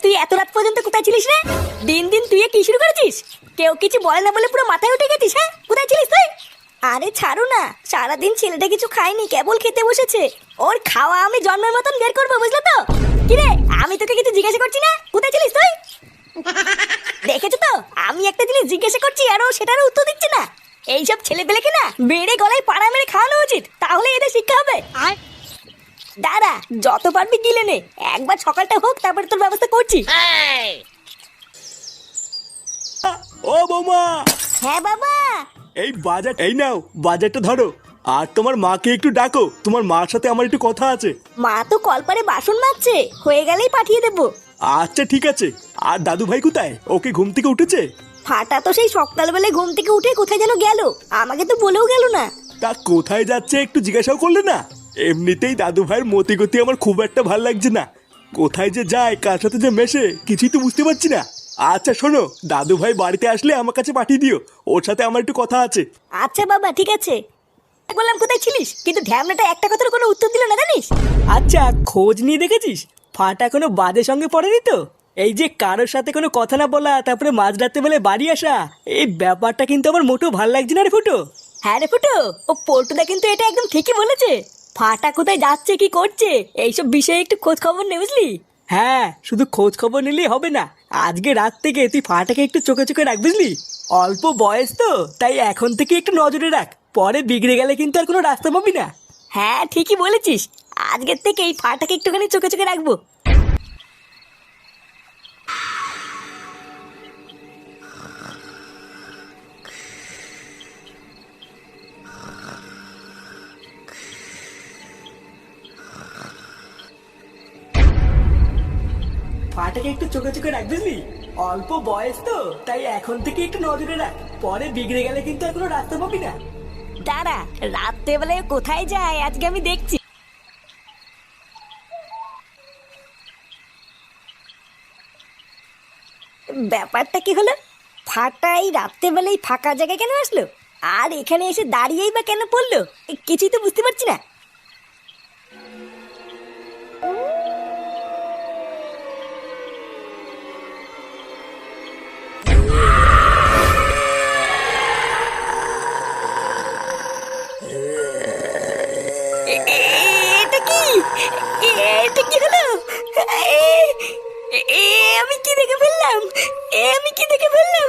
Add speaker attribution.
Speaker 1: তুই এত রাত পর্যন্ত কোথায় ছিলিস রে? দিন দিন তুই কি শুরু করেছিস? কেউ কিছু বলে না বলে পুরো মাথায় উঠে গেছিস। হ্যাঁ, কোথায় ছিলিস তুই? আরে ছাড়ো না, সারাদিন ছেলেটা কিছু খায়নি, কেবল খেতে বসেছে। ওর খাওয়া আমি জন্মের মতন বের করবো, বুঝলে তো? কিরে, আমি তোকে কিছু জিজ্ঞাসা করছি না, কোথায় ছিলিস তুই? দেখেছো তো, আমি একটা জিনিস জিজ্ঞাসা করছি আর ও সেটারও উত্তর দিচ্ছে না। এইসব ছেলেপেলেকে না বেড়ে গলায় পাড়া মেরে খাওয়ানো উচিত, তাহলে এদের শিক্ষা হবে। দাঁড়া, যত পারবি গিলে নে, একবার সকালটা হোক তারপরে তোর ব্যবস্থা করছি।
Speaker 2: ও বৌমা,
Speaker 1: হ্যাঁ বাবা।
Speaker 2: এই বাজার, এই নাও বাজারটা ধরো। আর তোমার মাকে একটু ডাকো, তোমার মার সাথে আমার একটু কথা আছে।
Speaker 1: মা তো কলপারে বাসন মাজছে, হয়ে গেলেই পাঠিয়ে দেবো।
Speaker 2: আচ্ছা ঠিক আছে। আর দাদু ভাই কোথায়? ওকে ঘুম থেকে উঠেছে?
Speaker 1: ফাটা তো সেই সকালবেলায় ঘুম থেকে উঠে কোথায় যেন গেল, আমাকে তো বলেও গেল না।
Speaker 2: তা কোথায় যাচ্ছে একটু জিজ্ঞাসাও করলে না? এমনিতেই দাদু ভাইয়ের মতি গতি আমার খুব একটা ভাল লাগছে না। কোথায় যে যায়, কার সাথে যে মেশে, কিছুই তো বুঝতে পারছি না। আচ্ছা শোনো, দাদু ভাই বাড়িতে আসলে আমার কাছে পাঠিয়ে দিও, ওর সাথে আমার একটু কথা আছে।
Speaker 1: আচ্ছা বাবা, ঠিক আছে। বললাম কোথায় ছিলিস, কিন্তু ঢ্যামনাটা একটা কথার কোনো উত্তর দিল না, জানিস?
Speaker 3: আচ্ছা, খোঁজ নিয়ে দেখেছিস ফাটা কোনো বাজে সঙ্গে পড়েনি তো? এই যে কারোর সাথে কোনো কথা না বলা, তারপরে মাঝরাতে বেলে বাড়ি আসা, এই ব্যাপারটা কিন্তু আমার মোটেও ভালো লাগছে না রে ফুটো।
Speaker 1: হ্যাঁ রে ফুটো, ও পল্টুদা কিন্তু এটা একদম ঠিকই বলেছে। ফাটা কোথায় যাচ্ছে, কি করছে, এইসব বিষয়ে একটু খোঁজ খবর নে, বুঝলি?
Speaker 3: হ্যাঁ, শুধু খোঁজ খবর নিলেই হবে না, আজকে রাত থেকে তুই ফাটাকে একটু চোখে চোখে রাখ, বুঝলি? অল্প বয়স তো, তাই এখন থেকে একটু নজরে রাখ, পরে বিগড়ে গেলে কিন্তু আর কোনো রাস্তা পাবি না।
Speaker 1: হ্যাঁ ঠিকই বলেছিস, আজকের থেকে এই ফাটাকে একটুখানি চোখে চোখে রাখবো।
Speaker 3: ফাটাকে একটু চোখে চোখে রাখ, বুঝলি? অল্প বয়স তো, তাই এখন থেকে একটু নজরে রাখ, পরে বিগড়ে গেলে কিন্তু আর কোনো রাস্তা পাবি না।
Speaker 1: দাঁড়া, রাত্রেবেলায় কোথায় যায় আজকে আমি দেখছি। ব্যাপারটা কি হলো? ফাটাই রাত্রেবেলায় ফাঁকা জায়গায় কেন আসলো, আর এখানে এসে দাঁড়িয়েই বা কেন পড়লো, কিছুই তো বুঝতে পারছি না। এটা কি, এটা কি হলো? এ- আমি কি দেখে ফেললাম, আমি কি দেখে ফেললাম?